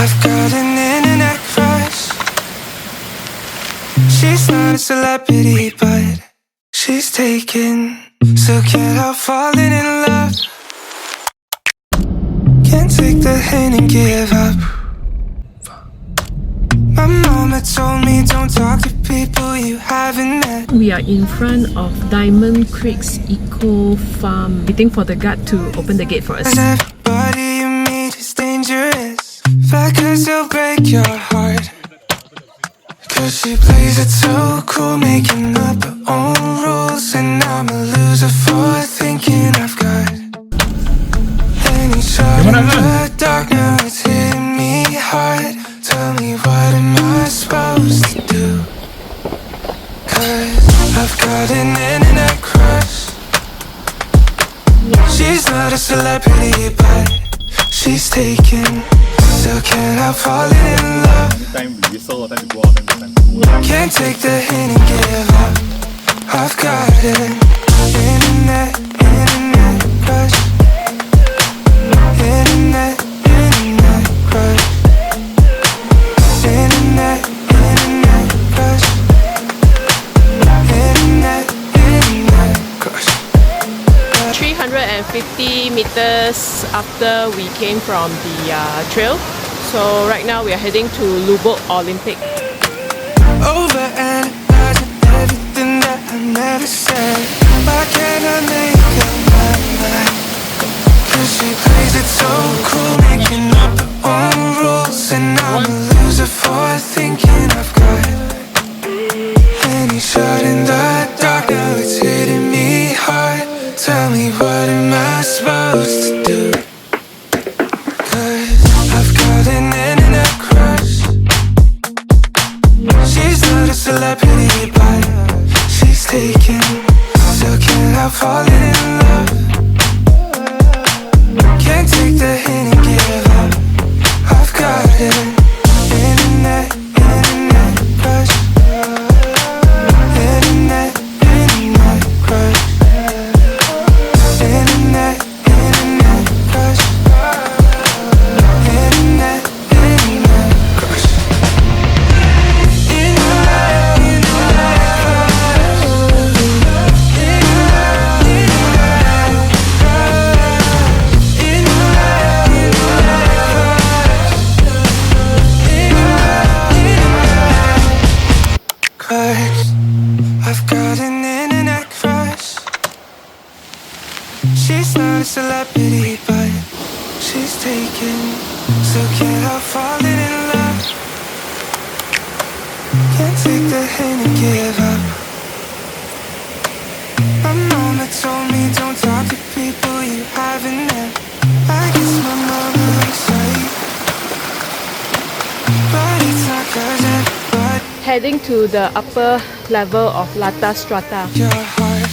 I've got an internet crush. She's not a celebrity, but she's taken. So can't help falling in love. Can't take the hint and give up. My mama told me don't talk to people you haven't met. We are in front of Diamond Creek's Eco Farm, waiting for the guard to open the gate for us. Everybody you meet is dangerous. Factors will break your heart. Cause she plays it so cool, making up her own rules. And I'm a loser for thinking I've got any shot in the dark. Now it's hitting me hard. Tell me, what am I supposed to do? Cause I've got an internet crush. She's not a celebrity, but she's taken. Still can't help falling in love. Can't take the hint and give up. I've got an internet crush. Internet crush. Internet crush. Internet crush. 350 meters after we came from the trail. So right now we are heading to Lubuk Olympic. Overanalyzing everything that I never said. Why can't I make up my mind? Cause she plays it so cool, making up her own rules. And I'm a loser for thinking I've got any shot in the dark. Now it's hitting me hard. Tell me, what am I supposed to do? Cause I've got an internet crush. She's not a celebrity, but she's taken. Still can't help falling in love. Can't take the hint and give up. I've got an internet crush. Internet crush. Internet crush. Internet crush. I've got an internet crush. She's not a celebrity, but she's taken. So can't help falling in love. Can't take the hint and give up. My mama told me don't talk to people you haven't met. I guess my mama was right, but it's not cause everybody Heading to the upper level of Lata Strata. your heart.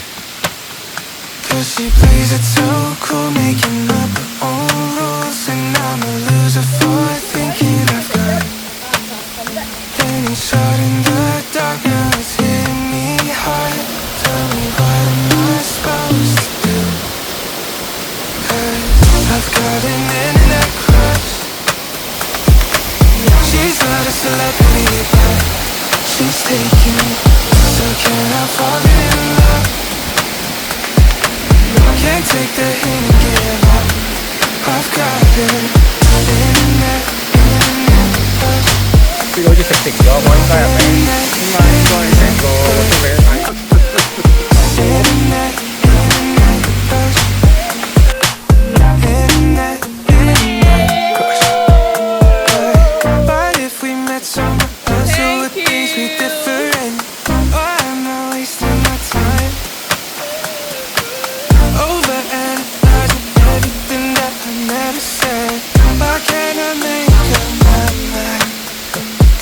Cause she plays it so cool, making up her own rules. And I'm a loser for thinking I've got any shot in the dark. Now it's hitting me hard. Tell me, what am I supposed to do? Cause I've got an internet crush. She's not a celebrity, but she's taken. So can't help falling in love. Can't take the hint and give up. I've got an internet crush. Hãy subscribe cho kênh Ghiền Mì Gõ để không bỏ lỡ những video hấp dẫn. Internet crush. Internet crush. But if we met somewhere else, would things be different? Or am I wasting my time? Overanalyzing everything that I never said. Why can't I make up my mind?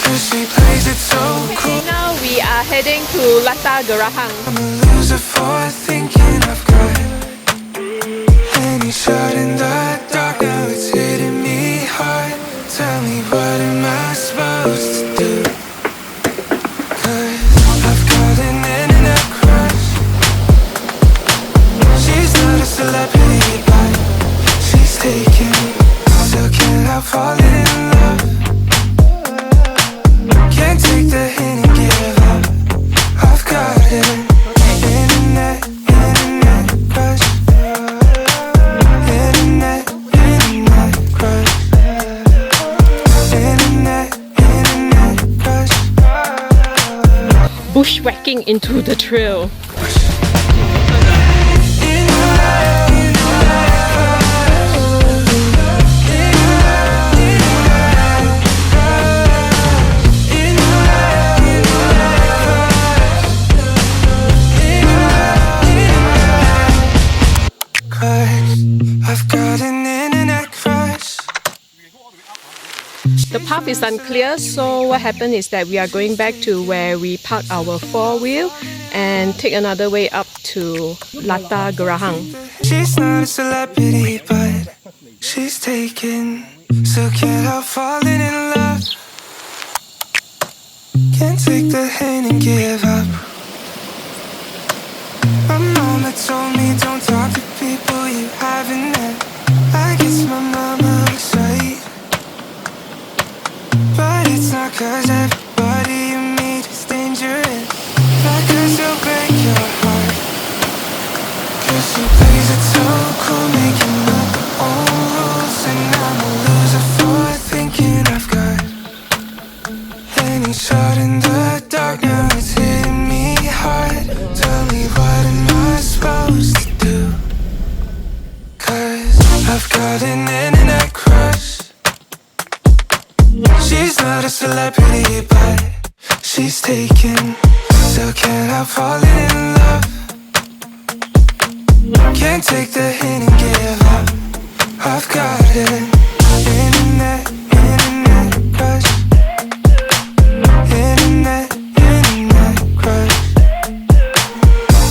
Cause she plays it so cool. Now we are heading to Lata Gerahang. I'm a loser for thinking I've got any shot in the dark. Now it's hitting me hard. Tell me, what am I supposed to do? Cause I've got an internet crush. She's not a celebrity, but she's taken. Still can't help falling in love. whacking into the trail. I've got an internet crush. The path is unclear, so what happened is that we are going back to where we parked our four-wheel and take another way up to Lata Gerahang. She's not a celebrity, but she's taken. So can't help falling in love. Can't take the hint and give up. My mama told me don't talk to people you haven't met. I guess my mama was right, but it's not 'cause everybody you meet is dangerous. Not 'cause they'll break your heart, 'cause she plays it so cool, making up her own rules. And I'm a loser for thinking I've got any shot in the dark. Now it's hitting me hard. Tell me, what am I supposed to do? 'Cause I've got an internet crush. She's not a celebrity, but she's taken. Still can't help falling in love. Can't take the hint and give up. I've got an internet crush. Internet crush.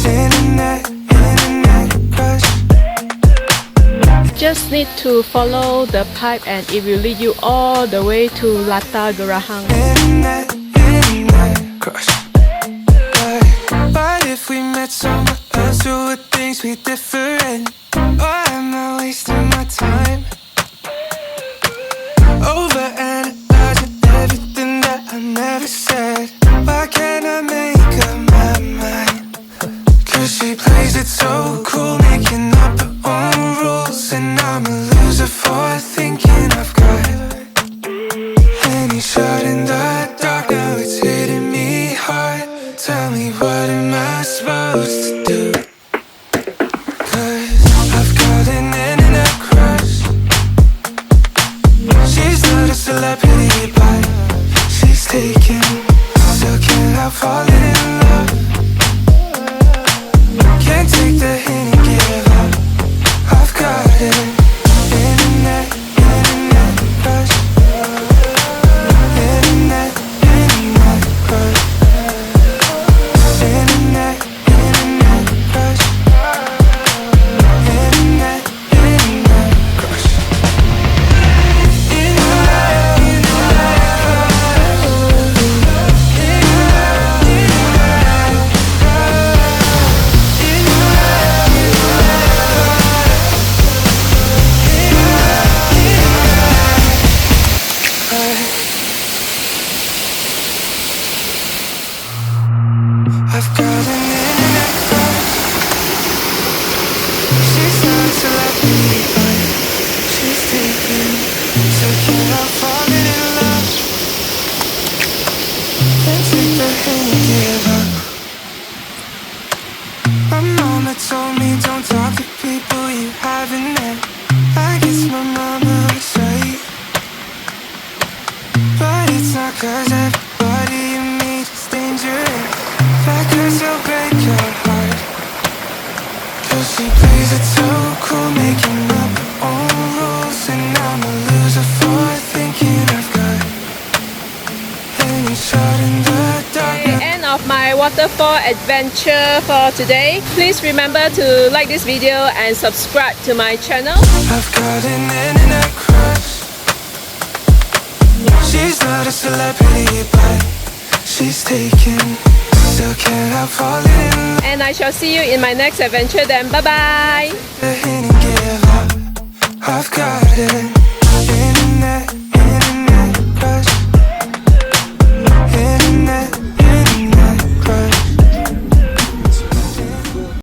Internet crush. Just need to follow the pipe and it will lead you all the way to Lata Gerahang. Internet crush. But if we met somewhere else, would things be different? Or am I wasting my time overanalyzing everything that I never said? Why can't I make up my mind? 'Cause she plays it so cool, making up her own rules. And I'm a loser for thinking I've got any shot in the dark. Now it's hitting me hard. Tell me, what am I supposed to do? 'Cause I've got an internet crush. She's not a celebrity, but she's taken. Still can't help falling in love. Can't take the hint and give up. I've got an internet crush. Internet crush. Internet crush. Internet crush. I've got an internet crush. She's not a celebrity, but she's taken. So can't help falling in love. Can't take the hint and give up. My mama told me don't talk to people you haven't met. I guess my mama was right, but it's not 'cause everybody you meet is dangerous. Factors will break your heart, 'cause she plays it so cool, making up her own rules. And I'm a loser for thinking I've got any shot in the dark. End of my waterfall adventure for today. Please remember to like this video and subscribe to my channel. I've got an internet crush. She's not a celebrity, but she's taken. Still can't help falling in love. And I shall see you in my next adventure then. Bye bye! The hint and give up. I've got it.